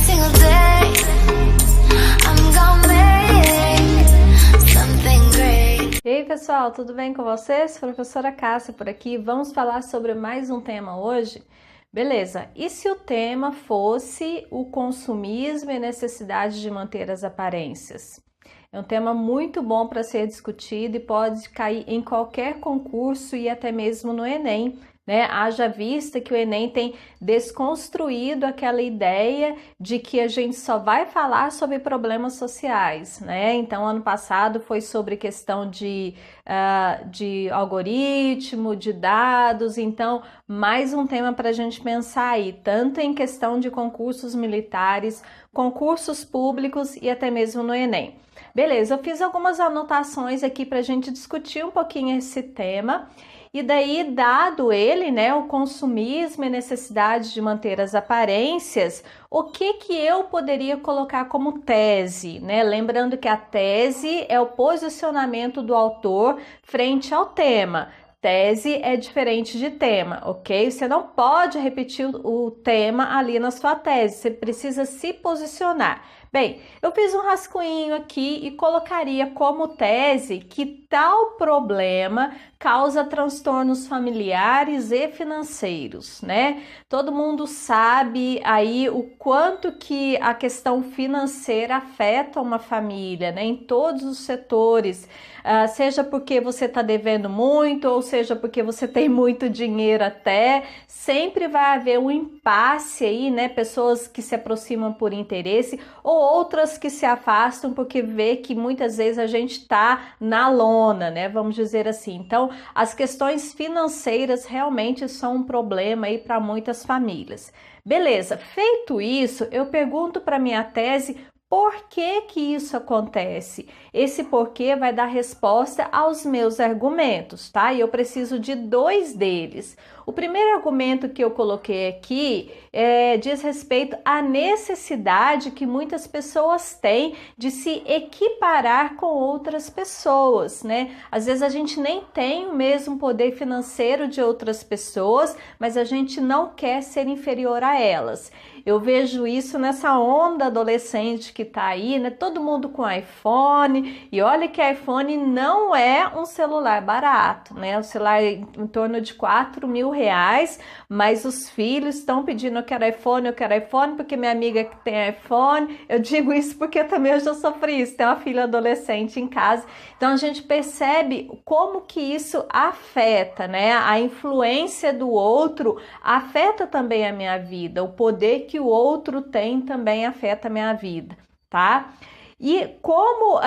single day. I'm gonna make something great. E aí pessoal, tudo bem com vocês? Professora Cássia por aqui. Vamos falar sobre mais um tema hoje? Beleza, e se o tema fosse o consumismo e necessidade de manter as aparências? É um tema muito bom para ser discutido e pode cair em qualquer concurso e até mesmo no Enem, né? Haja vista que o Enem tem desconstruído aquela ideia de que a gente só vai falar sobre problemas sociais, né? Então, ano passado foi sobre questão de algoritmo, de dados, então, mais um tema para a gente pensar aí, tanto em questão de concursos militares, concursos públicos e até mesmo no Enem. Beleza, eu fiz algumas anotações aqui para a gente discutir um pouquinho esse tema. E daí, dado ele, né, o consumismo e necessidade de manter as aparências, o que eu poderia colocar como tese, né? Lembrando que a tese é o posicionamento do autor frente ao tema. Tese é diferente de tema, ok? Você não pode repetir o tema ali na sua tese, você precisa se posicionar. Bem, eu fiz um rascunho aqui e colocaria como tese que tal problema causa transtornos familiares e financeiros, né? Todo mundo sabe aí o quanto que a questão financeira afeta uma família, né? Em todos os setores, seja porque você está devendo muito, ou seja porque você tem muito dinheiro até, sempre vai haver um impasse aí, né? Pessoas que se aproximam por interesse ou outras que se afastam porque vê que muitas vezes a gente está na lona, né? Vamos dizer assim. Então, as questões financeiras realmente são um problema aí para muitas famílias. Beleza, feito isso, eu pergunto para minha tese por que isso acontece? Esse porquê vai dar resposta aos meus argumentos, tá? E eu preciso de dois deles. O primeiro argumento que eu coloquei aqui diz respeito à necessidade que muitas pessoas têm de se equiparar com outras pessoas, né? Às vezes a gente nem tem o mesmo poder financeiro de outras pessoas, mas a gente não quer ser inferior a elas. Eu vejo isso nessa onda adolescente que tá aí, né? Todo mundo com iPhone, e olha que iPhone não é um celular barato, né? O celular em torno de R$ 4.000, mas os filhos estão pedindo eu quero iPhone, porque minha amiga que tem iPhone. Eu digo isso porque também eu já sofri isso, tenho uma filha adolescente em casa. Então a gente percebe como que isso afeta, né? A influência do outro afeta também a minha vida, o poder que o outro tem também afeta a minha vida, tá? E como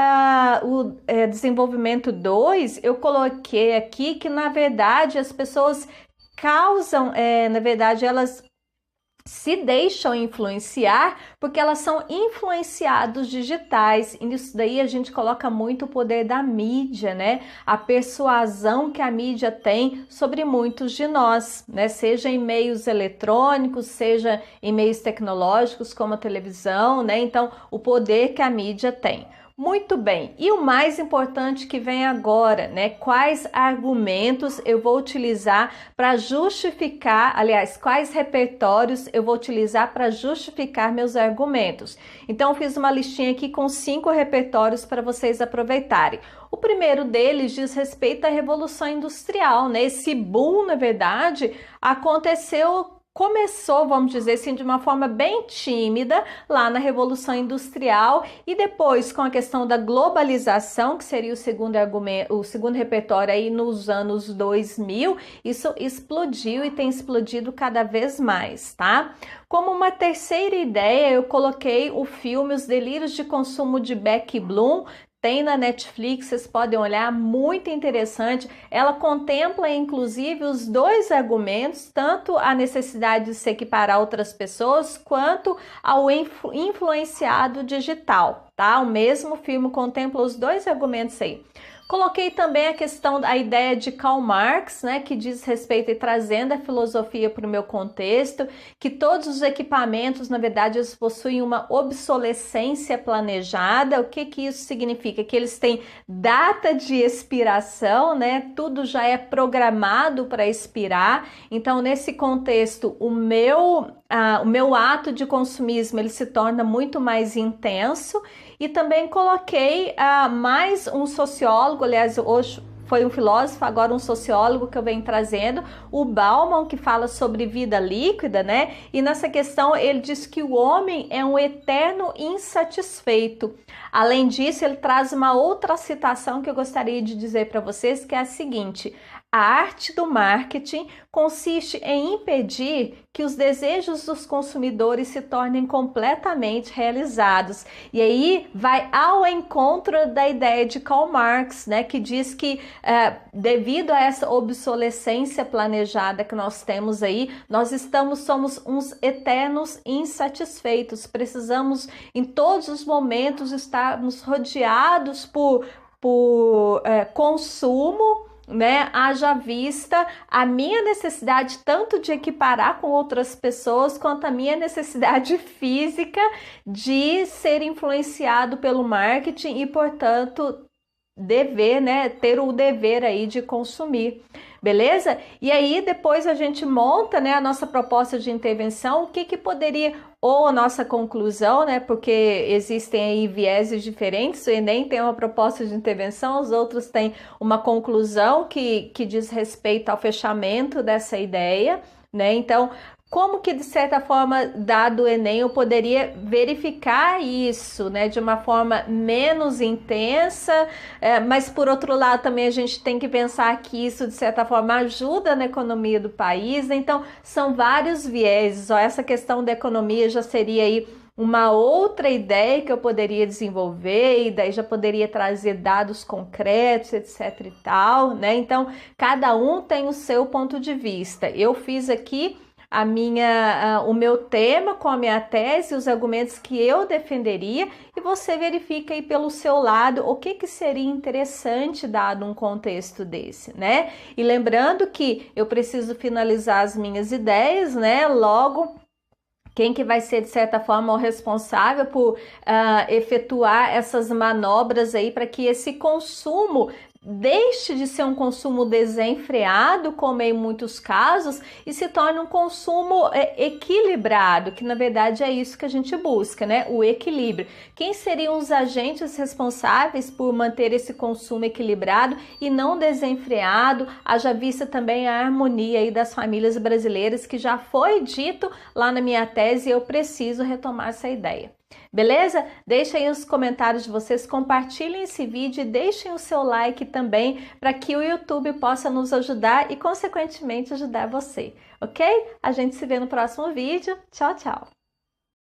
o desenvolvimento 2, eu coloquei aqui que, na verdade, as pessoas causam, na verdade, elas se deixam influenciar porque elas são influenciados digitais, e nisso daí a gente coloca muito o poder da mídia, né? A persuasão que a mídia tem sobre muitos de nós, né? Seja em meios eletrônicos, seja em meios tecnológicos como a televisão, né? Então, o poder que a mídia tem. Muito bem, e o mais importante que vem agora, né? Quais argumentos eu vou utilizar para justificar, aliás, quais repertórios eu vou utilizar para justificar meus argumentos? Então, eu fiz uma listinha aqui com 5 repertórios para vocês aproveitarem. O primeiro deles diz respeito à Revolução Industrial, né? Esse boom, na verdade, começou, vamos dizer assim, de uma forma bem tímida lá na Revolução Industrial, e depois com a questão da globalização, que seria o segundo argumento, o segundo repertório aí nos anos 2000, isso explodiu e tem explodido cada vez mais, tá? Como uma terceira ideia, eu coloquei o filme Os Delírios de Consumo de Beck Bloom. Tem na Netflix, vocês podem olhar, muito interessante. Ela contempla, inclusive, os dois argumentos, tanto a necessidade de se equiparar a outras pessoas, quanto ao influenciado digital, tá? O mesmo filme contempla os dois argumentos aí. Coloquei também a questão, a ideia de Karl Marx, né, que diz respeito e trazendo a filosofia para o meu contexto, que todos os equipamentos, na verdade, eles possuem uma obsolescência planejada. O que que isso significa? Que eles têm data de expiração, né? Tudo já é programado para expirar. Então, nesse contexto, o meu ato de consumismo ele se torna muito mais intenso. E também coloquei mais um sociólogo, aliás, hoje foi um filósofo, agora um sociólogo que eu venho trazendo, o Bauman, que fala sobre vida líquida, né? E nessa questão ele diz que o homem é um eterno insatisfeito. Além disso, ele traz uma outra citação que eu gostaria de dizer para vocês, que é a seguinte: a arte do marketing consiste em impedir que os desejos dos consumidores se tornem completamente realizados. E aí vai ao encontro da ideia de Karl Marx, né, que diz que devido a essa obsolescência planejada que nós temos aí, nós somos uns eternos insatisfeitos. Precisamos em todos os momentos estarmos rodeados por consumo, né? Haja vista a minha necessidade tanto de equiparar com outras pessoas, quanto a minha necessidade física de ser influenciado pelo marketing e, portanto, dever, né? Ter o dever aí de consumir. Beleza? E aí depois a gente monta, né, a nossa proposta de intervenção, o que poderia, ou a nossa conclusão, né, porque existem aí vieses diferentes, o Enem tem uma proposta de intervenção, os outros têm uma conclusão que diz respeito ao fechamento dessa ideia, né, então como que, de certa forma, dado o Enem, eu poderia verificar isso, né, de uma forma menos intensa, mas, por outro lado, também a gente tem que pensar que isso, de certa forma, ajuda na economia do país, né? Então, são vários vieses. Ó, essa questão da economia já seria aí uma outra ideia que eu poderia desenvolver, e daí já poderia trazer dados concretos, etc e tal, né? Então, cada um tem o seu ponto de vista. Eu fiz aqui o meu tema com a minha tese, os argumentos que eu defenderia, e você verifica aí pelo seu lado o que seria interessante dado um contexto desse, né? E lembrando que eu preciso finalizar as minhas ideias, né? Logo, quem que vai ser, de certa forma, o responsável por efetuar essas manobras aí para que esse consumo deixe de ser um consumo desenfreado, como em muitos casos, e se torne um consumo equilibrado, que na verdade é isso que a gente busca, né? O equilíbrio. Quem seriam os agentes responsáveis por manter esse consumo equilibrado e não desenfreado? Haja vista também a harmonia aí das famílias brasileiras, que já foi dito lá na minha tese, e eu preciso retomar essa ideia. Beleza? Deixem aí os comentários de vocês, compartilhem esse vídeo e deixem o seu like também para que o YouTube possa nos ajudar e, consequentemente, ajudar você, ok? A gente se vê no próximo vídeo. Tchau, tchau!